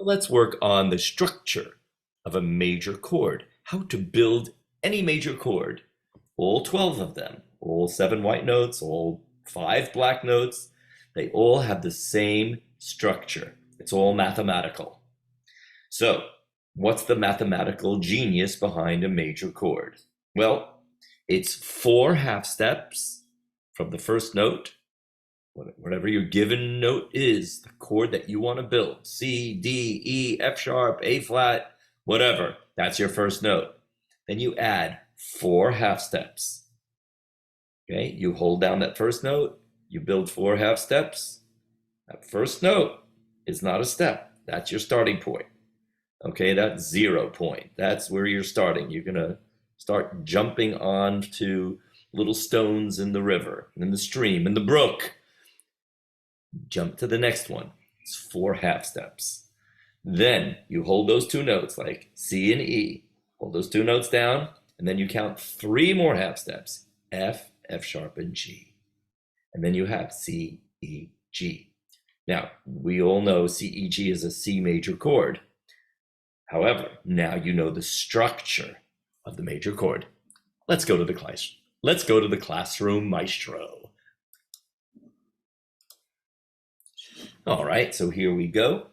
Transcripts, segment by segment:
Let's work on the structure of a major chord, how to build any major chord, all 12 of them, all 7 white notes, all 5 black notes. They all have the same structure. It's all mathematical. So, what's the mathematical genius behind a major chord? Well, it's 4 half steps from the first note, whatever your given note is, the chord that you want to build, C, D, E, F sharp, A flat, whatever, that's your first note. Then you add 4 half steps. Okay, you hold down that first note, you build 4 half steps. That first note is not a step, that's your starting point. Okay, that's 0 point. That's where you're starting. You're gonna start jumping on to little stones in the river, in the stream, in the brook. Jump to the next one. It's 4 half steps. Then you hold those 2 notes like C and E. Hold those 2 notes down, and then you count 3 more half steps. F, F sharp, and G. And then you have C, E, G. Now, we all know C, E, G is a C major chord. However, now you know the structure of the major chord. Let's go to the class. Let's go to the classroom maestro. All right, so here we go.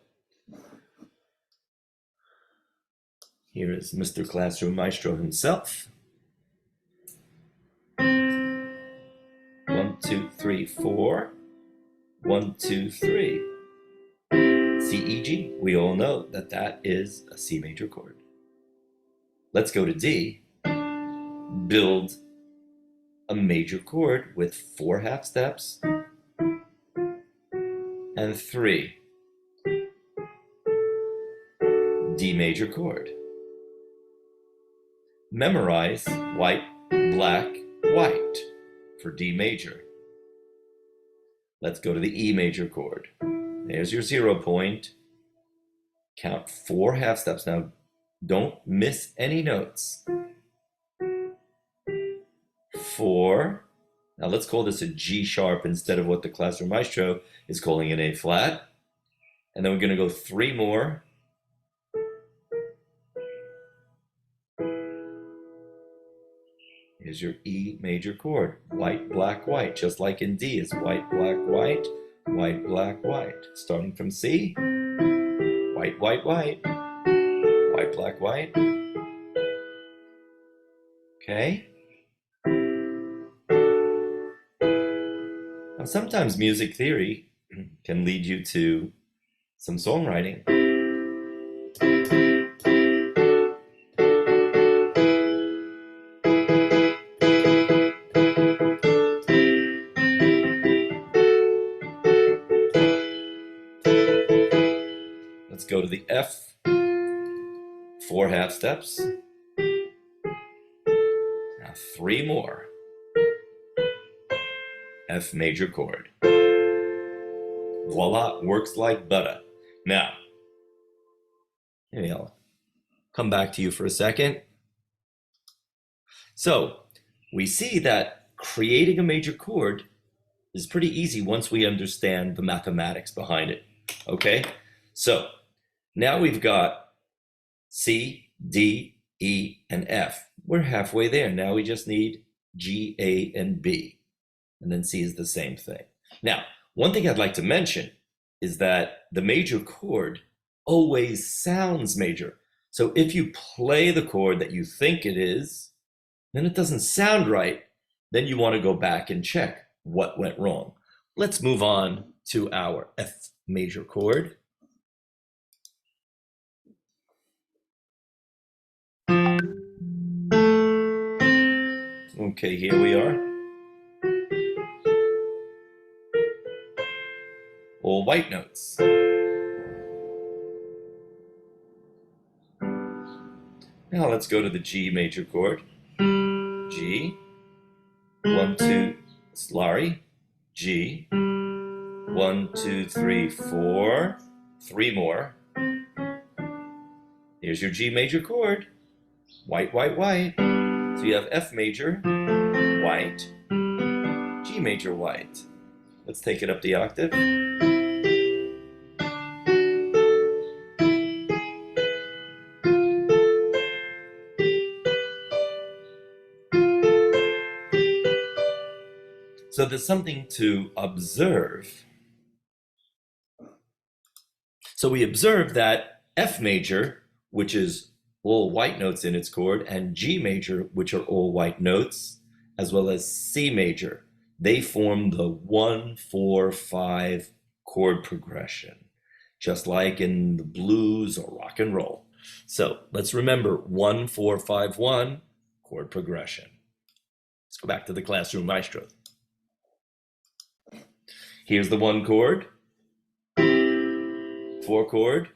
Here is Mr. Classroom Maestro himself. 1, 2, 3, 4. 1, 2, 3. C, E, G. We all know that that is a C major chord. Let's go to D. Build a major chord with 4 half steps and 3. D major chord. Memorize white, black, white for D major. Let's go to the E major chord. There's your 0 point. Count 4 half steps. Now, don't miss any notes. 4. Now let's call this a G sharp instead of what the Classroom Maestro is calling an A flat. And then we're going to go 3 more. Here's your E major chord. White, black, white. Just like in D, it's white, black, white. White, black, white. Starting from C. White, white, white. White, black, white. Okay. Now, sometimes music theory can lead you to some songwriting. Let's go to the F. 4 half steps. Now 3 more. F major chord. Voila, works like butter. Now, maybe I'll come back to you for a second. So, we see that creating a major chord is pretty easy once we understand the mathematics behind it. Okay? So, now we've got C, D, E, and F. We're halfway there. Now we just need G, A, and B. And then C is the same thing. Now, one thing I'd like to mention is that the major chord always sounds major. So if you play the chord that you think it is, then it doesn't sound right. Then you want to go back and check what went wrong. Let's move on to our F major chord. Okay, here we are. All white notes. Now let's go to the G major chord. G. 1, 2, Larry. G. 1, 2, 3, 4. 3 more. Here's your G major chord. White, white, white. So you have F major, white, G major, white. Let's take it up the octave. So there's something to observe. So we observe that F major, which is all white notes in its chord, and G major, which are all white notes, as well as C major, they form the 1-4-5 chord progression, just like in the blues or rock and roll. So let's remember 1-4-5-1 chord progression. Let's go back to the classroom maestro. Here's the 1 chord, 4 chord,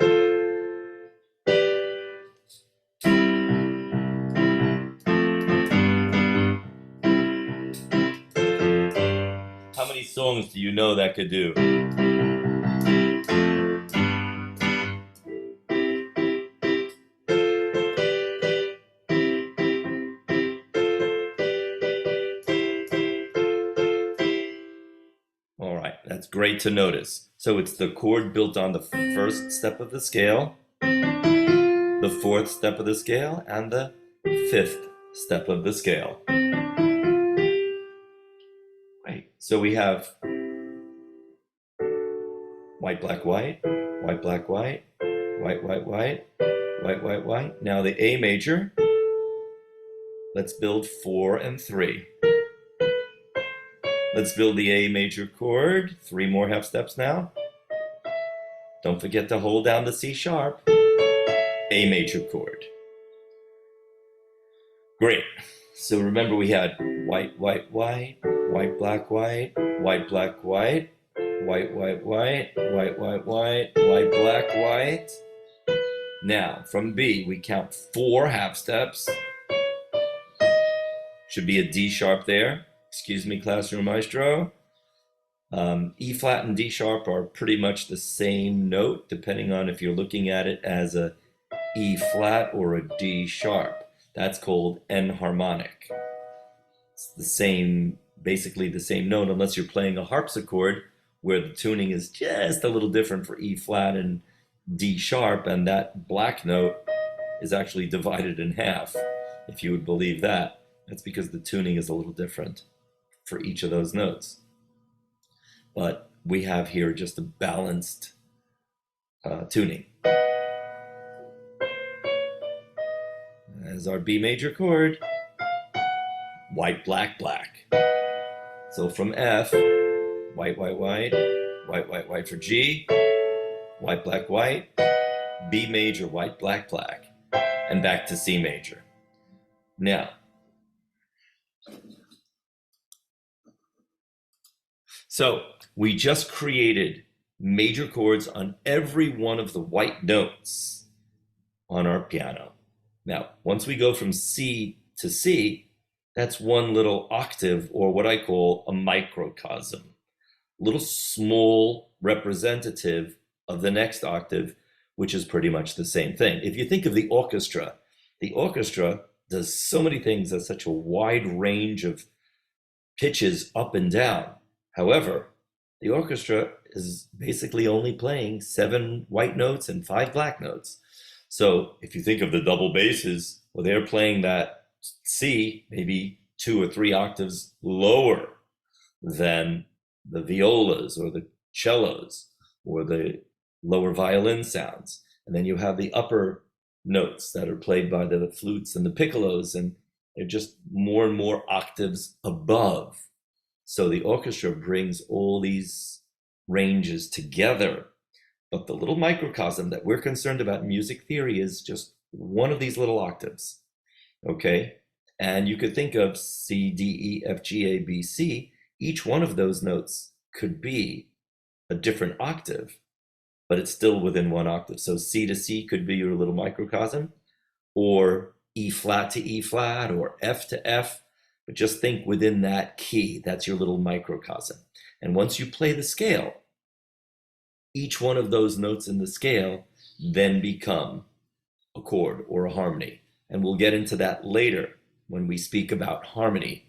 how many songs do you know that could do? All right, that's great to notice. So it's the chord built on the first step of the scale, the fourth step of the scale, and the fifth step of the scale. Right, so we have white, black, white, white, black, white, white, white, white, white, white, white. Now the A major, let's build 4 and 3. Let's build the A major chord, 3 more half steps now. Don't forget to hold down the C sharp, A major chord. Great. So remember we had white, white, white, white, black, white, white, black, white, white, white, white, white, white, white, white, black, white. Now from B we count 4 half steps. Should be a D sharp there. Excuse me, classroom maestro. E flat and D sharp are pretty much the same note, depending on if you're looking at it as a E flat or a D sharp. That's called enharmonic. It's the same, basically the same note, unless you're playing a harpsichord where the tuning is just a little different for E flat and D sharp, and that black note is actually divided in half, if you would believe that. That's because the tuning is a little different for each of those notes. But we have here just a balanced tuning. As our B major chord, white, black, black. So from F, white, white, white, white, white, white for G, white, black, white, B major, white, black, black, and back to C major. Now, so we just created major chords on every one of the white notes on our piano. Now, once we go from C to C, that's one little octave, or what I call a microcosm, little small representative of the next octave, which is pretty much the same thing. If you think of the orchestra does so many things, has such a wide range of pitches up and down. However, the orchestra is basically only playing 7 white notes and 5 black notes. So if you think of the double basses, well, they're playing that C maybe 2 or 3 octaves lower than the violas or the cellos or the lower violin sounds. And then you have the upper notes that are played by the flutes and the piccolos, and they're just more and more octaves above. So the orchestra brings all these ranges together. But the little microcosm that we're concerned about in music theory is just one of these little octaves, okay? And you could think of C, D, E, F, G, A, B, C. Each one of those notes could be a different octave, but it's still within one octave. So C to C could be your little microcosm, or E flat to E flat, or F to F. But just think within that key, that's your little microcosm. And once you play the scale, each one of those notes in the scale then become a chord or a harmony. And we'll get into that later when we speak about harmony.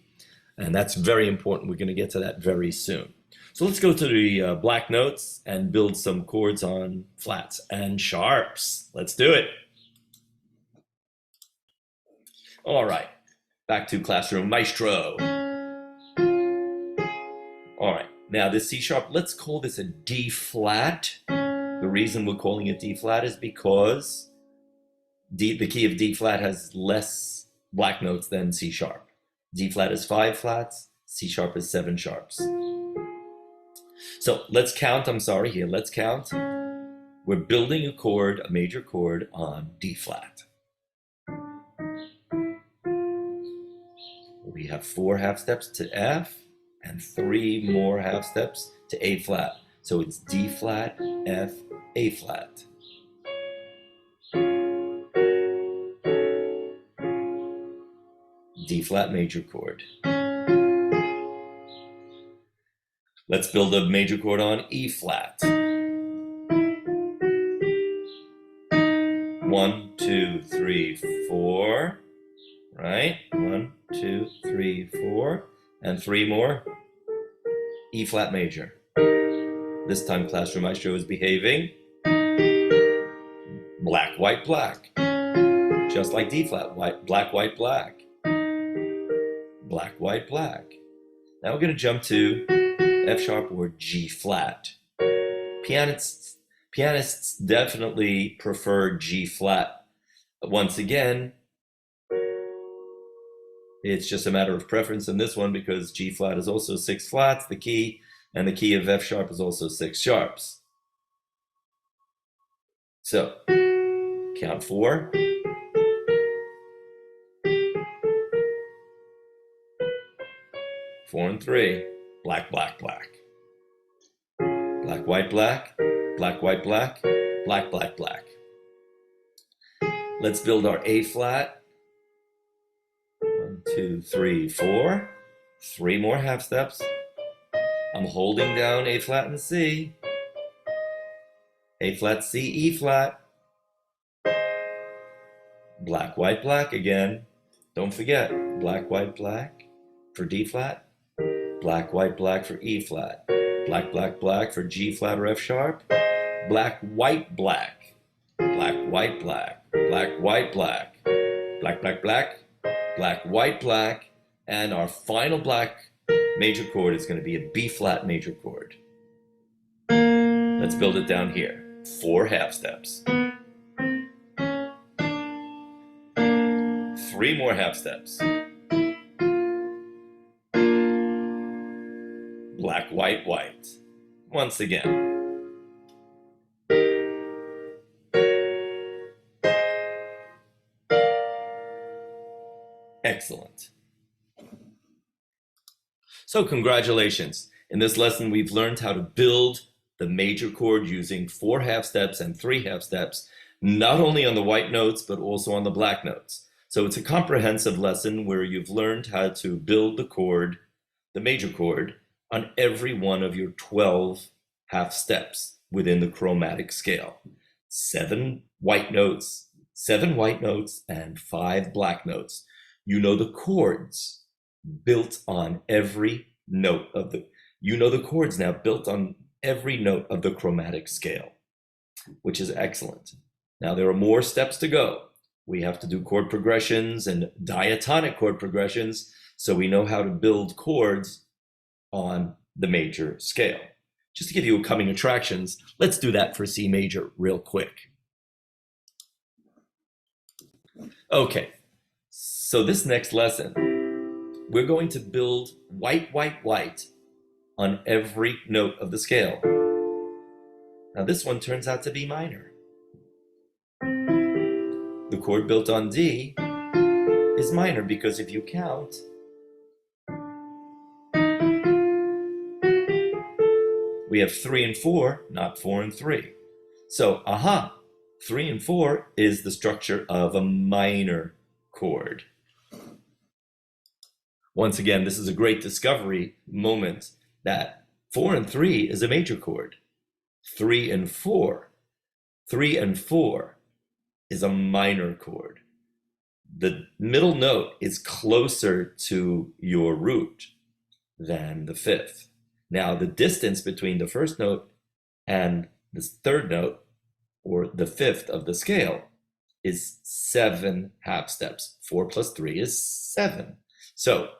And that's very important. We're going to get to that very soon. So let's go to the black notes and build some chords on flats and sharps. Let's do it. All right, back to classroom maestro. All right, now this C sharp, let's call this a D flat. The reason we're calling it D flat is because the key of D flat has less black notes than C sharp. D flat is 5 flats, C sharp is 7 sharps. So let's count, let's count. We're building a chord, a major chord on D flat. We have 4 half steps to F and 3 more half steps to A flat. So it's D flat, F, A flat. D flat major chord. Let's build a major chord on E flat. 1, 2, 3, 4. Right? 1, 2, 3, 4. And 3 more. E flat major. This time Classroom Maestro is behaving. Black, white, black. Just like D flat. Black, white, black. Black, white, black. Now we're going to jump to F sharp or G flat. Pianists definitely prefer G flat. Once again, it's just a matter of preference in this one because G flat is also 6 flats, the key, and the key of F sharp is also 6 sharps. So, count 4. Four and 3. Black, black, black. Black, white, black. Black, white, black. Black, black, black. Let's build our A flat. 1, 2, 3, 4. 3 more half steps. I'm holding down A flat and C. A flat, C, E flat. Black, white, black again. Don't forget, black, white, black for D flat. Black, white, black for E flat. Black, black, black for G flat or F sharp. Black, white, black. Black, white, black. Black, white, black. Black, black, black. Black, white, black. And our final black major chord is going to be a B flat major chord. Let's build it down here. 4 half steps. 3 more half steps. Black, white, white. Once again. Excellent. So congratulations. In this lesson, we've learned how to build the major chord using 4 half steps and 3 half steps, not only on the white notes, but also on the black notes. So it's a comprehensive lesson where you've learned how to build the chord, the major chord, on every one of your 12 half steps within the chromatic scale. 7 white notes, and 5 black notes. You know the chords built on every note of the, the chords now built on every note of the chromatic scale, which is excellent. Now there are more steps to go. We have to do chord progressions and diatonic chord progressions, so we know how to build chords on the major scale. Just to give you coming attractions, let's do that for C major real quick. Okay, so this next lesson, we're going to build white, white, white on every note of the scale. Now this one turns out to be minor. The chord built on D is minor because if you count, we have 3 and 4, not 4 and 3. So, 3 and 4 is the structure of a minor chord. Once again, this is a great discovery moment that 4 and 3 is a major chord. 3 and 4 is a minor chord. The middle note is closer to your root than the 5th. Now, the distance between the first note and the third note, or the 5th of the scale, is 7 half steps. 4 plus 3 is 7. So,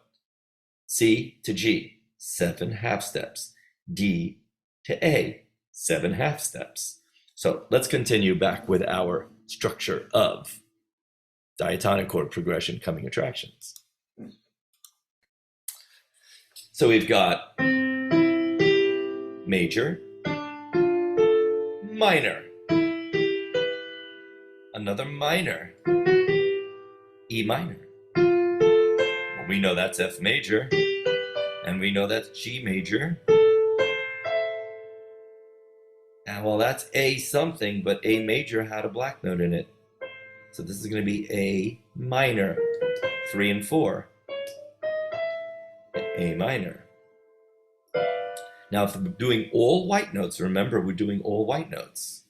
C to G, 7 half steps. D to A, 7 half steps. So let's continue back with our structure of diatonic chord progression coming attractions. So we've got major, minor, another minor, E minor. Well, we know that's F major, and we know that's G major. And well, that's A something, but A major had a black note in it. So this is going to be A minor, 3 and 4. A minor. Now, if we're doing all white notes, remember we're doing all white notes.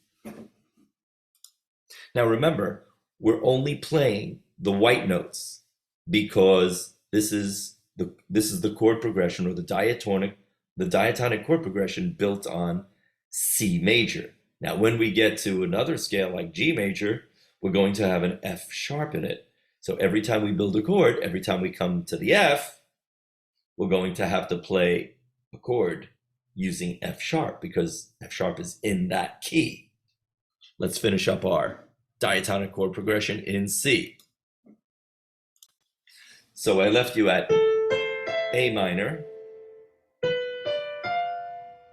Now remember, we're only playing the white notes because this is the chord progression, or the diatonic chord progression built on C major. Now, when we get to another scale like G major, we're going to have an F sharp in it. So every time we build a chord, every time we come to the F, we're going to have to play a chord using F sharp because F sharp is in that key. Let's finish up our diatonic chord progression in C. So I left you at A minor.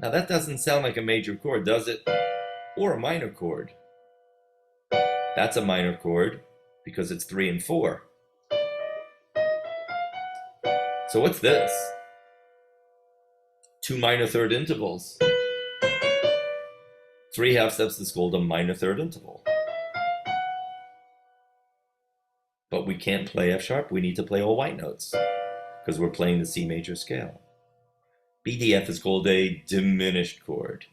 Now that doesn't sound like a major chord, does it? Or a minor chord. That's a minor chord because it's 3 and 4. So what's this? 2 minor third intervals. 3 half steps is called a minor third interval. But we can't play F sharp, we need to play all white notes because we're playing the C major scale. BDF is called a diminished chord.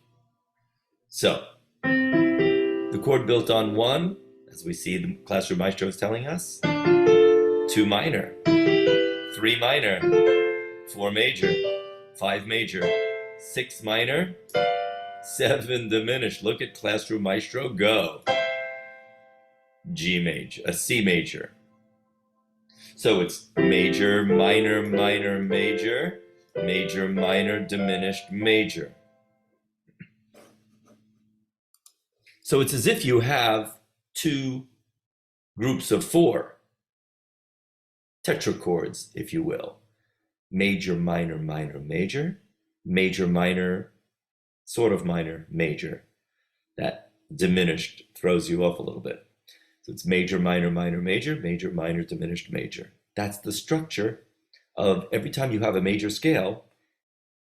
So, the chord built on 1, as we see the classroom maestro is telling us, 2 minor, 3 minor, 4 major, 5 major, 6 minor, 7 diminished. Look at classroom maestro go. G major, a C major. So it's major, minor, minor, major, major, minor, diminished, major. So it's as if you have 2 groups of 4 tetrachords, if you will. Major, minor, minor, major, major, minor, sort of minor, major. That diminished throws you off a little bit. So it's major, minor, minor, major, major, minor, diminished, major. That's the structure of every time you have a major scale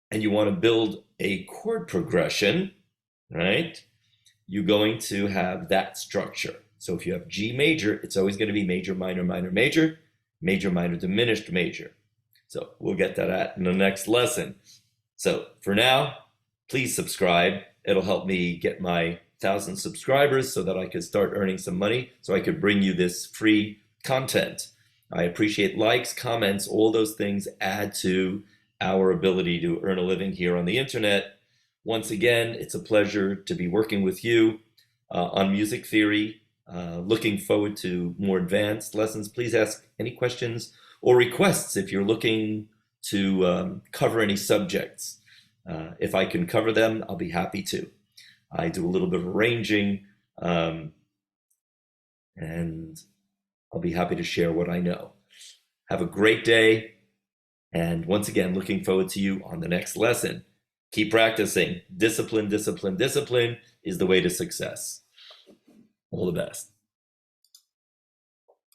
and you want to build a chord progression, right? You're going to have that structure. So if you have G major, it's always going to be major, minor, minor, major, major, minor, diminished, major. So we'll get to that in the next lesson. So for now, please subscribe. It'll help me get my 1,000 subscribers so that I could start earning some money so I could bring you this free content. I appreciate likes, comments, all those things add to our ability to earn a living here on the internet. Once again, it's a pleasure to be working with you on music theory. Looking forward to more advanced lessons. Please ask any questions or requests if you're looking to cover any subjects. If I can cover them, I'll be happy to. I do a little bit of arranging, and I'll be happy to share what I know. Have a great day, and once again, looking forward to you on the next lesson. Keep practicing. Discipline, discipline, discipline is the way to success. All the best.